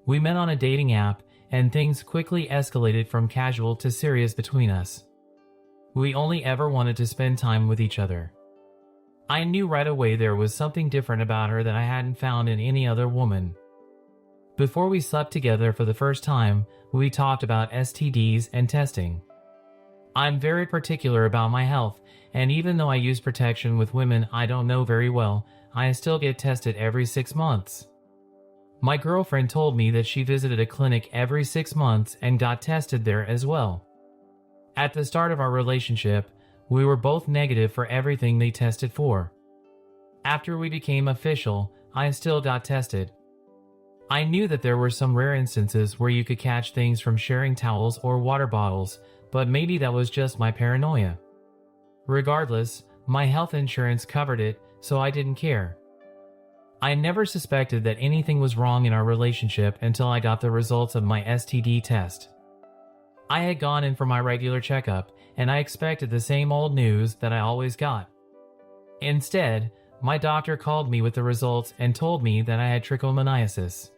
We met on a dating app, and things quickly escalated from casual to serious between us. We only ever wanted to spend time with each other. I knew right away there was something different about her that I hadn't found in any other woman. Before we slept together for the first time, we talked about STDs and testing. I'm very particular about my health, and even though I use protection with women I don't know very well, I still get tested every 6 months. My girlfriend told me that she visited a clinic every 6 months and got tested there as well. At the start of our relationship, we were both negative for everything they tested for. After we became official, I still got tested. I knew that there were some rare instances where you could catch things from sharing towels or water bottles, but maybe that was just my paranoia. Regardless, my health insurance covered it, so I didn't care. I never suspected that anything was wrong in our relationship until I got the results of my STD test. I had gone in for my regular checkup, and I expected the same old news that I always got. Instead, my doctor called me with the results and told me that I had trichomoniasis.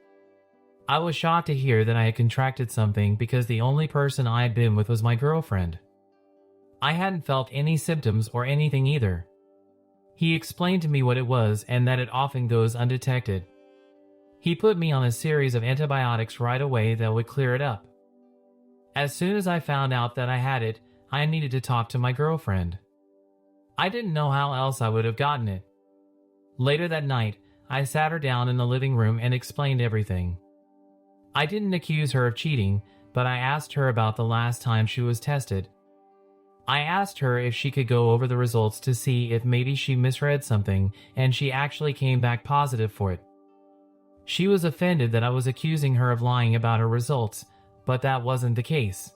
I was shocked to hear that I had contracted something because the only person I had been with was my girlfriend. I hadn't felt any symptoms or anything either. He explained to me what it was and that it often goes undetected. He put me on a series of antibiotics right away that would clear it up. As soon as I found out that I had it, I needed to talk to my girlfriend. I didn't know how else I would have gotten it. Later that night, I sat her down in the living room and explained everything. I didn't accuse her of cheating, but I asked her about the last time she was tested. I asked her if she could go over the results to see if maybe she misread something and she actually came back positive for it. She was offended that I was accusing her of lying about her results, but that wasn't the case.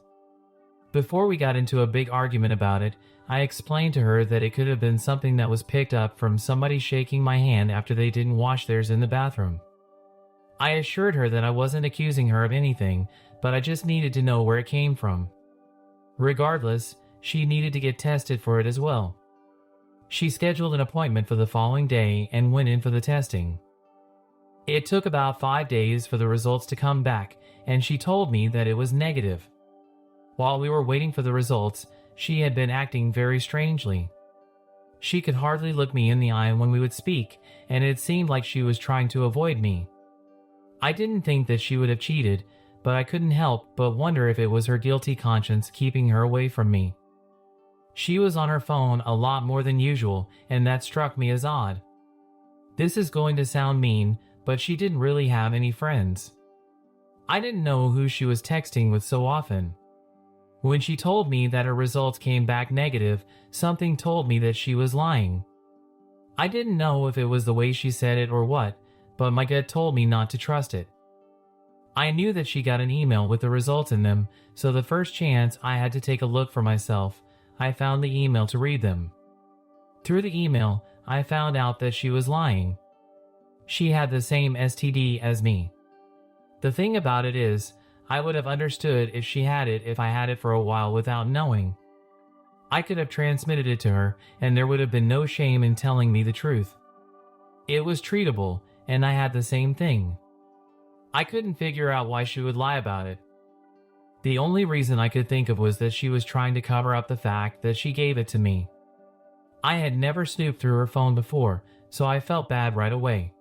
Before we got into a big argument about it, I explained to her that it could have been something that was picked up from somebody shaking my hand after they didn't wash theirs in the bathroom. I assured her that I wasn't accusing her of anything, but I just needed to know where it came from. Regardless, she needed to get tested for it as well. She scheduled an appointment for the following day and went in for the testing. It took about 5 days for the results to come back, and she told me that it was negative. While we were waiting for the results, she had been acting very strangely. She could hardly look me in the eye when we would speak, and it seemed like she was trying to avoid me. I didn't think that she would have cheated, but I couldn't help but wonder if it was her guilty conscience keeping her away from me. She was on her phone a lot more than usual, and that struck me as odd. This is going to sound mean, but she didn't really have any friends. I didn't know who she was texting with so often. When she told me that her results came back negative, something told me that she was lying. I didn't know if it was the way she said it or what, but my gut told me not to trust it. I knew that she got an email with the results in them, so the first chance I had to take a look for myself, I found the email to read them. Through the email, I found out that she was lying. She had the same STD as me. The thing about it is, I would have understood if she had it if I had it for a while without knowing. I could have transmitted it to her, and there would have been no shame in telling me the truth. It was treatable, and I had the same thing. I couldn't figure out why she would lie about it. The only reason I could think of was that she was trying to cover up the fact that she gave it to me. I had never snooped through her phone before, so I felt bad right away.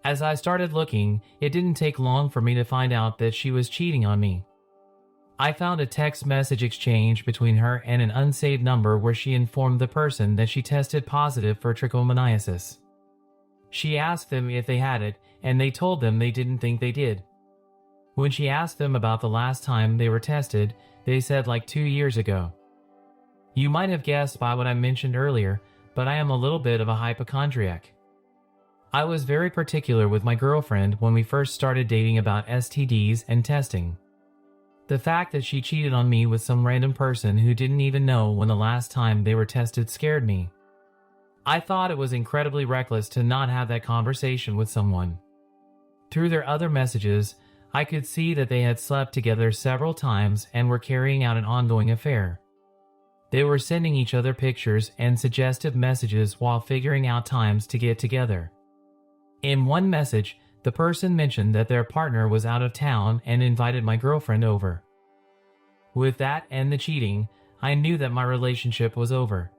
As I started looking, it didn't take long for me to find out that she was cheating on me. I found a text message exchange between her and an unsaved number where she informed the person that she tested positive for trichomoniasis. She asked them if they had it, and they told them they didn't think they did. When she asked them about the last time they were tested, they said like 2 years ago. You might have guessed by what I mentioned earlier, but I am a little bit of a hypochondriac. I was very particular with my girlfriend when we first started dating about STDs and testing. The fact that she cheated on me with some random person who didn't even know when the last time they were tested scared me. I thought it was incredibly reckless to not have that conversation with someone. Through their other messages, I could see that they had slept together several times and were carrying out an ongoing affair. They were sending each other pictures and suggestive messages while figuring out times to get together. In one message, The person mentioned that their partner was out of town and invited my girlfriend over. With that and the cheating, I knew that my relationship was over.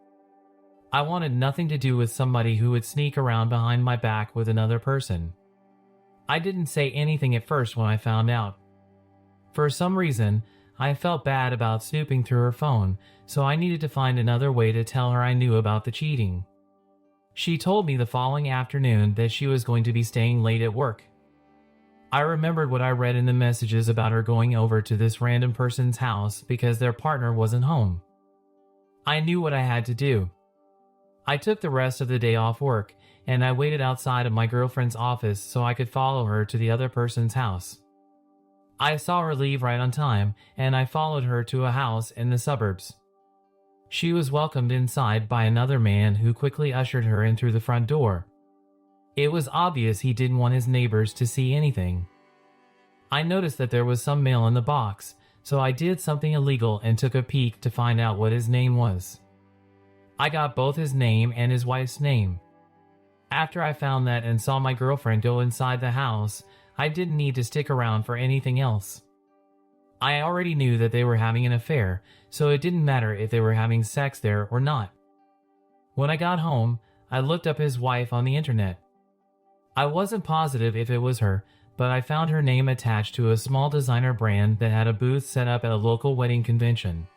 I wanted nothing to do with somebody who would sneak around behind my back with another person. I didn't say anything at first when I found out. For some reason, I felt bad about snooping through her phone, so I needed to find another way to tell her I knew about the cheating. She told me the following afternoon that she was going to be staying late at work. I remembered what I read in the messages about her going over to this random person's house because their partner wasn't home. I knew what I had to do. I took the rest of the day off work, and I waited outside of my girlfriend's office so I could follow her to the other person's house. I saw her leave right on time, and I followed her to a house in the suburbs. She was welcomed inside by another man who quickly ushered her in through the front door. It was obvious he didn't want his neighbors to see anything. I noticed that there was some mail in the box, so I did something illegal and took a peek to find out what his name was. I got both his name and his wife's name. After I found that and saw my girlfriend go inside the house, I didn't need to stick around for anything else. I already knew that they were having an affair, so it didn't matter if they were having sex there or not. When I got home, I looked up his wife on the internet. I wasn't positive if it was her, but I found her name attached to a small designer brand that had a booth set up at a local wedding convention.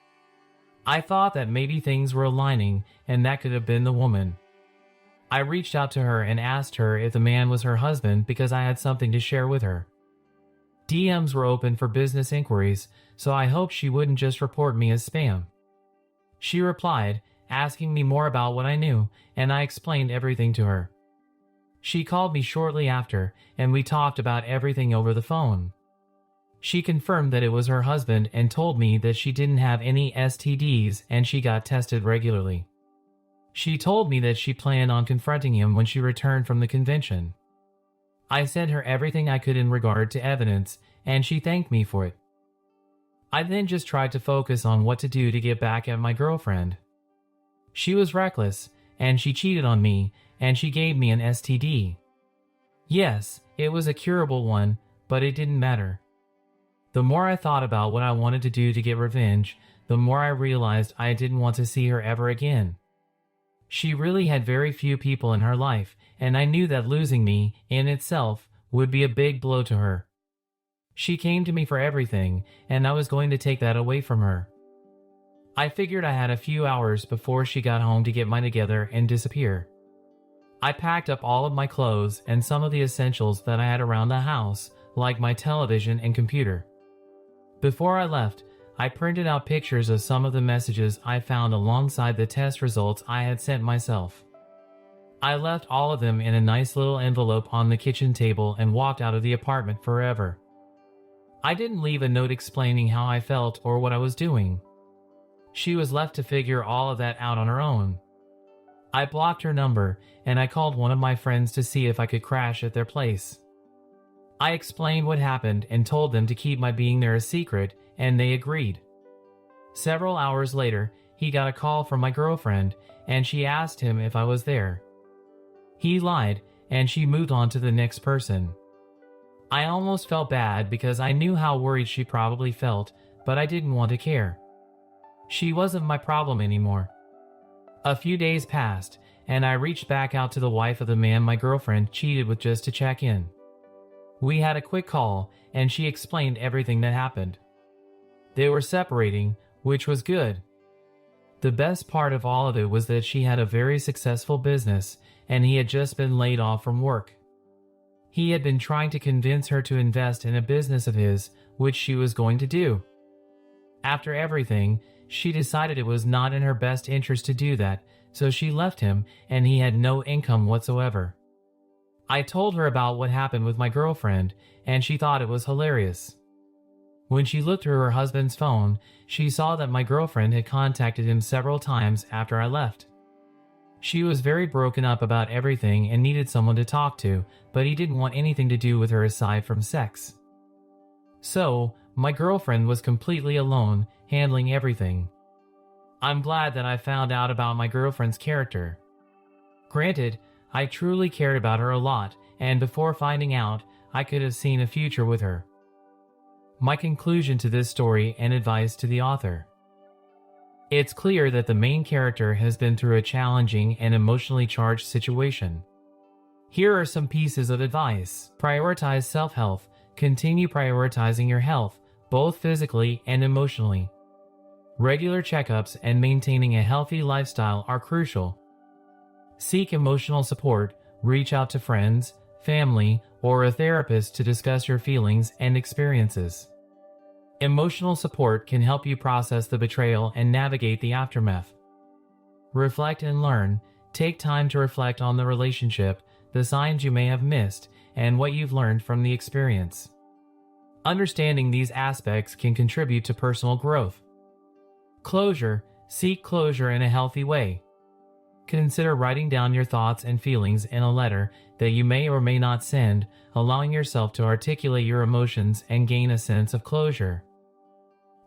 I thought that maybe things were aligning and that could have been the woman. I reached out to her and asked her if the man was her husband because I had something to share with her. DMs were open for business inquiries, so I hoped she wouldn't just report me as spam. She replied, asking me more about what I knew, and I explained everything to her. She called me shortly after, and we talked about everything over the phone. She confirmed that it was her husband and told me that she didn't have any STDs and she got tested regularly. She told me that she planned on confronting him when she returned from the convention. I sent her everything I could in regard to evidence, and she thanked me for it. I then just tried to focus on what to do to get back at my girlfriend. She was reckless, and she cheated on me, and she gave me an STD. Yes, it was a curable one, but it didn't matter. The more I thought about what I wanted to do to get revenge, the more I realized I didn't want to see her ever again. She really had very few people in her life, and I knew that losing me, in itself, would be a big blow to her. She came to me for everything, and I was going to take that away from her. I figured I had a few hours before she got home to get mine together and disappear. I packed up all of my clothes and some of the essentials that I had around the house, like my television and computer. Before I left, I printed out pictures of some of the messages I found alongside the test results I had sent myself. I left all of them in a nice little envelope on the kitchen table and walked out of the apartment forever. I didn't leave a note explaining how I felt or what I was doing. She was left to figure all of that out on her own. I blocked her number and I called one of my friends to see if I could crash at their place. I explained what happened and told them to keep my being there a secret, and they agreed. Several hours later, he got a call from my girlfriend, and she asked him if I was there. He lied, and she moved on to the next person. I almost felt bad because I knew how worried she probably felt, but I didn't want to care. She wasn't my problem anymore. A few days passed, and I reached back out to the wife of the man my girlfriend cheated with just to check in. We had a quick call, and she explained everything that happened. They were separating, which was good. The best part of all of it was that she had a very successful business, and he had just been laid off from work. He had been trying to convince her to invest in a business of his, which she was going to do. After everything, she decided it was not in her best interest to do that, so she left him, and he had no income whatsoever. I told her about what happened with my girlfriend, and she thought it was hilarious. When she looked through her husband's phone, she saw that my girlfriend had contacted him several times after I left. She was very broken up about everything and needed someone to talk to, but he didn't want anything to do with her aside from sex. So, my girlfriend was completely alone, handling everything. I'm glad that I found out about my girlfriend's character. Granted, I truly cared about her a lot, and before finding out, I could have seen a future with her. My conclusion to this story and advice to the author. It's clear that the main character has been through a challenging and emotionally charged situation. Here are some pieces of advice. Prioritize self-health. Continue prioritizing your health, both physically and emotionally. Regular checkups and maintaining a healthy lifestyle are crucial. Seek emotional support. Reach out to friends, family, or a therapist to discuss your feelings and experiences. Emotional support can help you process the betrayal and navigate the aftermath. Reflect and learn. Take time to reflect on the relationship, the signs you may have missed, and what you've learned from the experience. Understanding these aspects can contribute to personal growth. Closure. Seek closure in a healthy way. Consider writing down your thoughts and feelings in a letter that you may or may not send, allowing yourself to articulate your emotions and gain a sense of closure.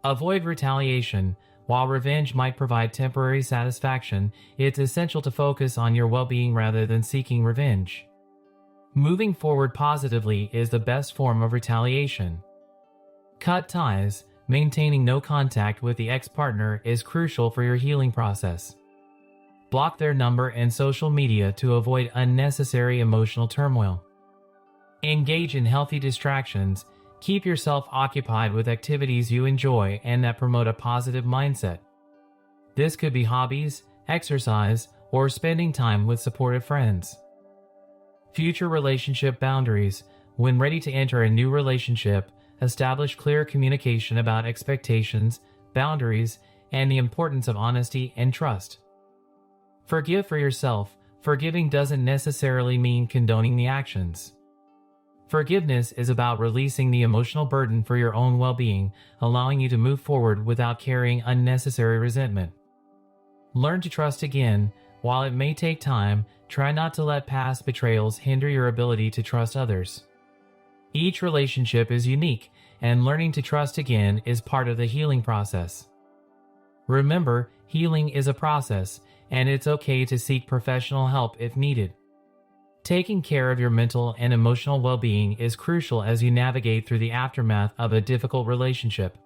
Avoid retaliation. While revenge might provide temporary satisfaction, it's essential to focus on your well-being rather than seeking revenge. Moving forward positively is the best form of retaliation. Cut ties. Maintaining no contact with the ex-partner is crucial for your healing process. Block their number and social media to avoid unnecessary emotional turmoil. Engage in healthy distractions. Keep yourself occupied with activities you enjoy and that promote a positive mindset. This could be hobbies, exercise, or spending time with supportive friends. Future relationship boundaries. When ready to enter a new relationship, establish clear communication about expectations, boundaries, and the importance of honesty and trust. Forgive for yourself. Forgiving doesn't necessarily mean condoning the actions. Forgiveness is about releasing the emotional burden for your own well-being, allowing you to move forward without carrying unnecessary resentment. Learn to trust again. While it may take time, try not to let past betrayals hinder your ability to trust others. Each relationship is unique, and learning to trust again is part of the healing process. Remember, healing is a process, and it's okay to seek professional help if needed. Taking care of your mental and emotional well-being is crucial as you navigate through the aftermath of a difficult relationship.